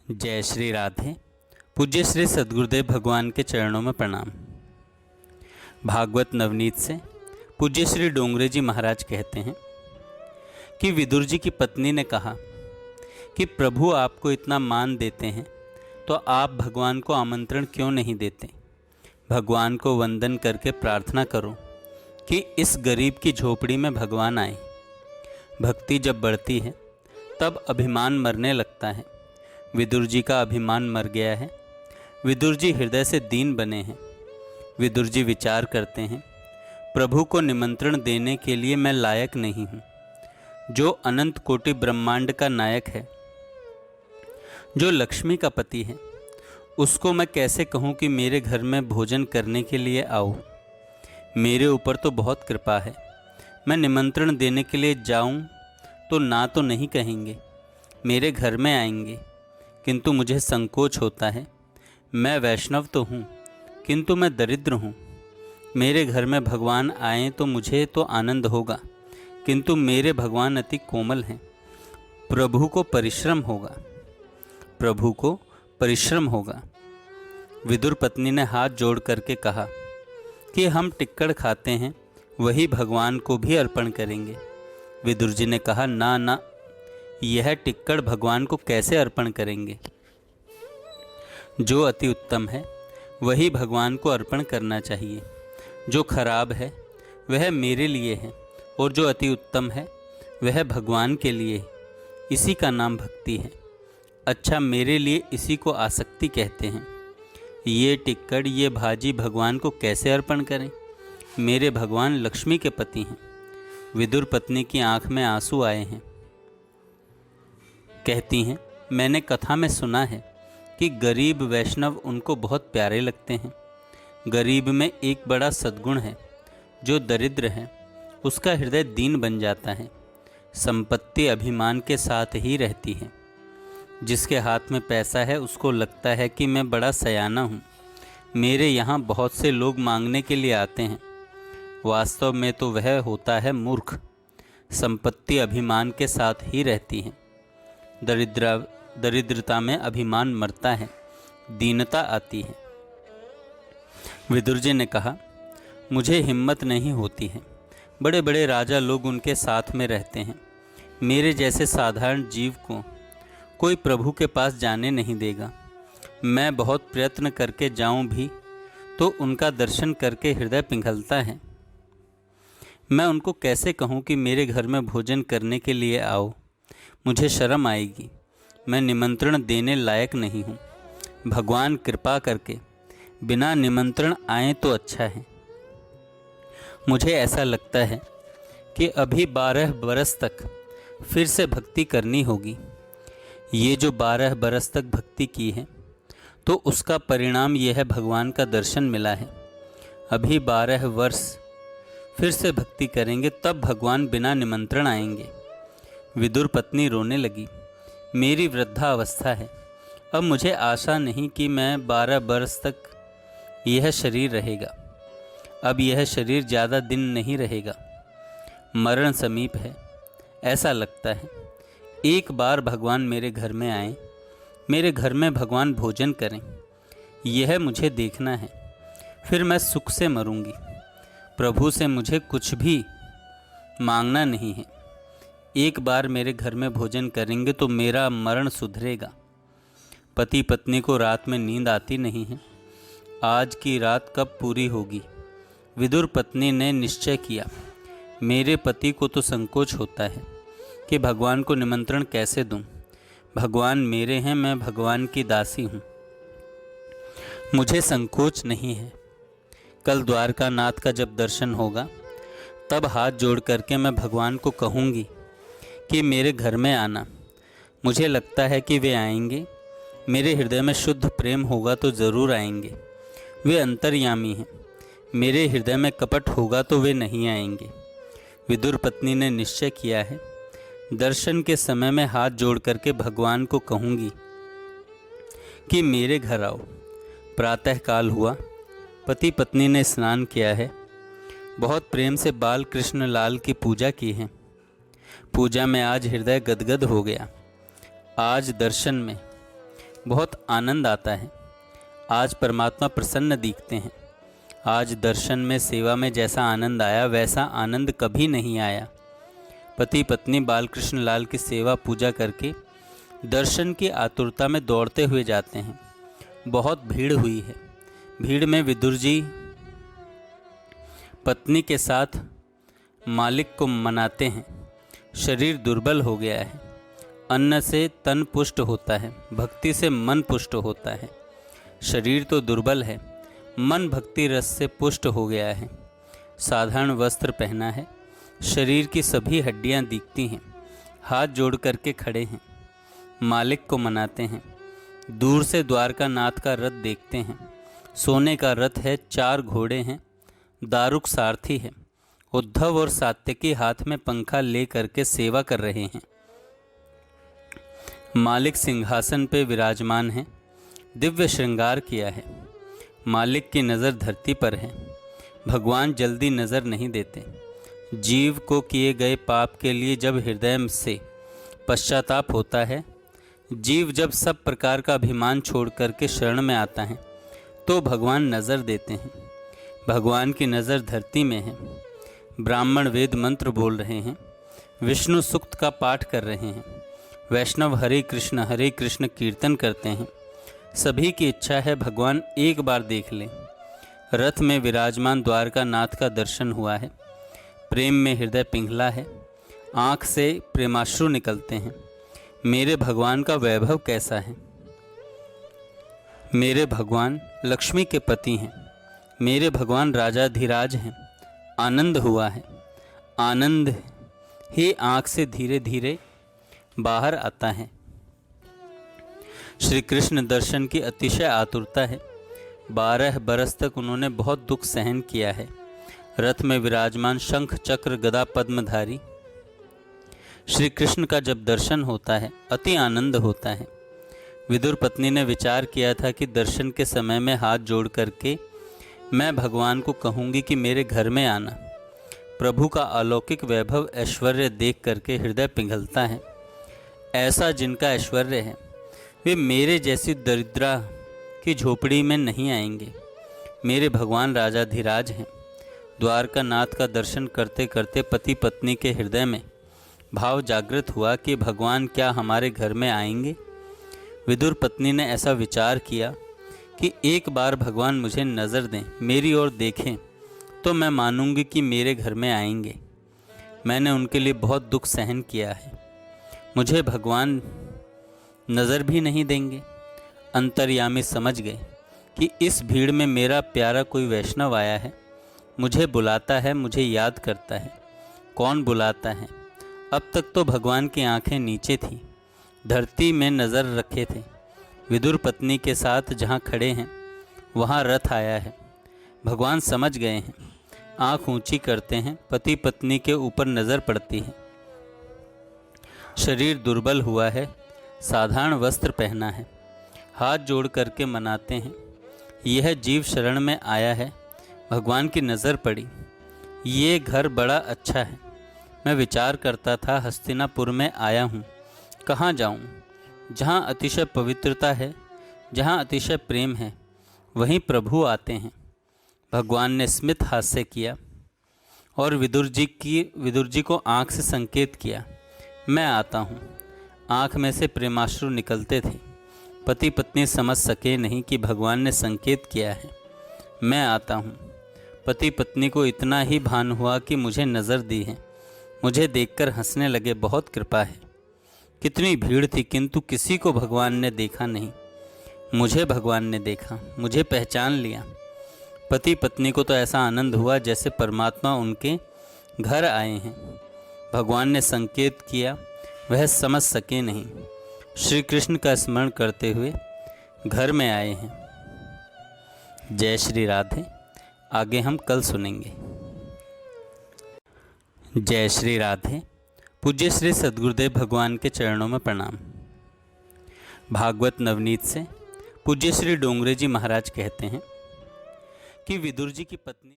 जय श्री राधे। पूज्य श्री सद्गुरुदेव भगवान के चरणों में प्रणाम। भागवत नवनीत से पूज्य श्री डोंगरे जी महाराज कहते हैं कि विदुर जी की पत्नी ने कहा कि प्रभु आपको इतना मान देते हैं तो आप भगवान को आमंत्रण क्यों नहीं देते। भगवान को वंदन करके प्रार्थना करो कि इस गरीब की झोपड़ी में भगवान आए। भक्ति जब बढ़ती है तब अभिमान मरने लगता है। विदुर जी का अभिमान मर गया है। विदुर जी हृदय से दीन बने हैं। विदुर जी विचार करते हैं, प्रभु को निमंत्रण देने के लिए मैं लायक नहीं हूँ। जो अनंत कोटि ब्रह्मांड का नायक है, जो लक्ष्मी का पति है, उसको मैं कैसे कहूँ कि मेरे घर में भोजन करने के लिए आओ। मेरे ऊपर तो बहुत कृपा है। मैं निमंत्रण देने के लिए जाऊँ तो ना तो नहीं कहेंगे, मेरे घर में आएंगे, किंतु मुझे संकोच होता है। मैं वैष्णव तो हूँ किंतु मैं दरिद्र हूँ। मेरे घर में भगवान आए तो मुझे तो आनंद होगा, किंतु मेरे भगवान अति कोमल हैं। प्रभु को परिश्रम होगा, प्रभु को परिश्रम होगा। विदुर पत्नी ने हाथ जोड़ करके कहा कि हम टिक्कड़ खाते हैं, वही भगवान को भी अर्पण करेंगे। विदुर जी ने कहा, ना ना, यह टिक्कड़ भगवान को कैसे अर्पण करेंगे। जो अति उत्तम है वही भगवान को अर्पण करना चाहिए। जो खराब है वह मेरे लिए है और जो अति उत्तम है वह भगवान के लिए है। इसी का नाम भक्ति है। अच्छा, मेरे लिए इसी को आसक्ति कहते हैं। ये टिक्कड़, ये भाजी भगवान को कैसे अर्पण करें। मेरे भगवान लक्ष्मी के पति हैं। विदुर पत्नी की आंख में आंसू आए हैं। कहती हैं, मैंने कथा में सुना है कि गरीब वैष्णव उनको बहुत प्यारे लगते हैं। गरीब में एक बड़ा सद्गुण है, जो दरिद्र है उसका हृदय दीन बन जाता है। संपत्ति अभिमान के साथ ही रहती है। जिसके हाथ में पैसा है उसको लगता है कि मैं बड़ा सयाना हूँ। मेरे यहाँ बहुत से लोग मांगने के लिए आते हैं। वास्तव में तो वह होता है मूर्ख। संपत्ति अभिमान के साथ ही रहती है। दरिद्रता में अभिमान मरता है, दीनता आती है। विदुर जी ने कहा, मुझे हिम्मत नहीं होती है। बड़े बड़े राजा लोग उनके साथ में रहते हैं। मेरे जैसे साधारण जीव को कोई प्रभु के पास जाने नहीं देगा। मैं बहुत प्रयत्न करके जाऊं भी तो उनका दर्शन करके हृदय पिघलता है। मैं उनको कैसे कहूं कि मेरे घर में भोजन करने के लिए आओ। मुझे शर्म आएगी। मैं निमंत्रण देने लायक नहीं हूँ। भगवान कृपा करके बिना निमंत्रण आए तो अच्छा है। मुझे ऐसा लगता है कि अभी 12 बरस तक फिर से भक्ति करनी होगी। ये जो 12 बरस तक भक्ति की है तो उसका परिणाम यह है, भगवान का दर्शन मिला है। अभी 12 वर्ष फिर से भक्ति करेंगे तब भगवान बिना निमंत्रण आएंगे। विदुर पत्नी रोने लगी, मेरी वृद्धावस्था है। अब मुझे आशा नहीं कि मैं 12 बरस तक यह शरीर रहेगा। अब यह शरीर ज़्यादा दिन नहीं रहेगा। मरण समीप है, ऐसा लगता है। एक बार भगवान मेरे घर में आए, मेरे घर में भगवान भोजन करें, यह मुझे देखना है। फिर मैं सुख से मरूंगी। प्रभु से मुझे कुछ भी मांगना नहीं है। एक बार मेरे घर में भोजन करेंगे तो मेरा मरण सुधरेगा। पति पत्नी को रात में नींद आती नहीं है। आज की रात कब पूरी होगी। विदुर पत्नी ने निश्चय किया, मेरे पति को तो संकोच होता है कि भगवान को निमंत्रण कैसे दूं। भगवान मेरे हैं, मैं भगवान की दासी हूँ। मुझे संकोच नहीं है। कल द्वारका नाथ का जब दर्शन होगा तब हाथ जोड़ करके मैं भगवान को कहूँगी कि मेरे घर में आना। मुझे लगता है कि वे आएंगे। मेरे हृदय में शुद्ध प्रेम होगा तो ज़रूर आएंगे। वे अंतर्यामी हैं। मेरे हृदय में कपट होगा तो वे नहीं आएंगे। विदुर पत्नी ने निश्चय किया है, दर्शन के समय में हाथ जोड़ करके भगवान को कहूँगी कि मेरे घर आओ। प्रातःकाल हुआ। पति पत्नी ने स्नान किया है। बहुत प्रेम से बाल कृष्ण लाल की पूजा की है। पूजा में आज हृदय गदगद हो गया। आज दर्शन में बहुत आनंद आता है। आज परमात्मा प्रसन्न दिखते हैं। आज दर्शन में, सेवा में जैसा आनंद आया वैसा आनंद कभी नहीं आया। पति पत्नी बालकृष्ण लाल की सेवा पूजा करके दर्शन की आतुरता में दौड़ते हुए जाते हैं। बहुत भीड़ हुई है। भीड़ में विदुर जी पत्नी के साथ मालिक को मनाते हैं। शरीर दुर्बल हो गया है। अन्न से तन पुष्ट होता है, भक्ति से मन पुष्ट होता है। शरीर तो दुर्बल है, मन भक्ति रस से पुष्ट हो गया है। साधारण वस्त्र पहना है, शरीर की सभी हड्डियां दिखती हैं। हाथ जोड़ करके खड़े हैं, मालिक को मनाते हैं। दूर से द्वारका नाथ का रथ देखते हैं। सोने का रथ है, 4 घोड़े हैं, दारुक सारथी है। उद्धव और सात्यकी हाथ में पंखा ले करके सेवा कर रहे हैं। मालिक सिंहासन पे विराजमान है, दिव्य श्रृंगार किया है। मालिक की नज़र धरती पर है। भगवान जल्दी नज़र नहीं देते। जीव को किए गए पाप के लिए जब हृदय से पश्चाताप होता है, जीव जब सब प्रकार का अभिमान छोड़ करके शरण में आता है, तो भगवान नज़र देते हैं। भगवान की नज़र धरती में है। ब्राह्मण वेद मंत्र बोल रहे हैं, विष्णु सूक्त का पाठ कर रहे हैं, वैष्णव हरे कृष्ण कीर्तन करते हैं। सभी की इच्छा है भगवान एक बार देख लें। रथ में विराजमान द्वारका नाथ का दर्शन हुआ है। प्रेम में हृदय पिघला है। आँख से प्रेमाश्रु निकलते हैं। मेरे भगवान का वैभव कैसा है। मेरे भगवान लक्ष्मी के पति हैं। मेरे भगवान राजाधिराज हैं। आनंद हुआ है। आनंद ही आँख से धीरे धीरे बाहर आता है। श्री कृष्ण दर्शन की अतिशय आतुरता है। 12 बरस तक उन्होंने बहुत दुख सहन किया है। रथ में विराजमान शंख चक्र गदा पद्मधारी श्री कृष्ण का जब दर्शन होता है, अति आनंद होता है। विदुर पत्नी ने विचार किया था कि दर्शन के समय में हाथ जोड़ करके मैं भगवान को कहूँगी कि मेरे घर में आना। प्रभु का अलौकिक वैभव ऐश्वर्य देख करके हृदय पिघलता है। ऐसा जिनका ऐश्वर्य है वे मेरे जैसी दरिद्रा की झोपड़ी में नहीं आएंगे। मेरे भगवान राजाधिराज हैं। द्वारका नाथ का दर्शन करते करते पति पत्नी के हृदय में भाव जागृत हुआ कि भगवान क्या हमारे घर में आएंगे। विदुर पत्नी ने ऐसा विचार किया कि एक बार भगवान मुझे नज़र दें, मेरी ओर देखें, तो मैं मानूंगी कि मेरे घर में आएंगे। मैंने उनके लिए बहुत दुख सहन किया है। मुझे भगवान नज़र भी नहीं देंगे। अंतर्यामी समझ गए कि इस भीड़ में मेरा प्यारा कोई वैष्णव आया है, मुझे बुलाता है, मुझे याद करता है। कौन बुलाता है? अब तक तो भगवान की आंखें नीचे थी, धरती में नज़र रखे थे। विदुर पत्नी के साथ जहाँ खड़े हैं वहाँ रथ आया है। भगवान समझ गए हैं। आँख ऊंची करते हैं, पति पत्नी के ऊपर नज़र पड़ती है। शरीर दुर्बल हुआ है, साधारण वस्त्र पहना है। हाथ जोड़ करके मनाते हैं। यह जीव शरण में आया है, भगवान की नज़र पड़ी। ये घर बड़ा अच्छा है। मैं विचार करता था हस्तिनापुर में आया हूँ, कहाँ जाऊँ? जहाँ अतिशय पवित्रता है, जहाँ अतिशय प्रेम है, वहीं प्रभु आते हैं। भगवान ने स्मित हास्य किया और विदुर जी को आँख से संकेत किया, मैं आता हूँ। आँख में से प्रेमाश्रु निकलते थे। पति पत्नी समझ सके नहीं कि भगवान ने संकेत किया है, मैं आता हूँ। पति पत्नी को इतना ही भान हुआ कि मुझे नज़र दी है। मुझे देखकर हंसने लगे, बहुत कृपा है। कितनी भीड़ थी, किंतु किसी को भगवान ने देखा नहीं। मुझे भगवान ने देखा, मुझे पहचान लिया। पति पत्नी को तो ऐसा आनंद हुआ जैसे परमात्मा उनके घर आए हैं। भगवान ने संकेत किया, वह समझ सके नहीं। श्री कृष्ण का स्मरण करते हुए घर में आए हैं। जय श्री राधे। आगे हम कल सुनेंगे। जय श्री राधे। पूज्य श्री सद्गुरुदेव भगवान के चरणों में प्रणाम। भागवत नवनीत से पूज्य श्री डोंगरे जी महाराज कहते हैं कि विदुर जी की पत्नी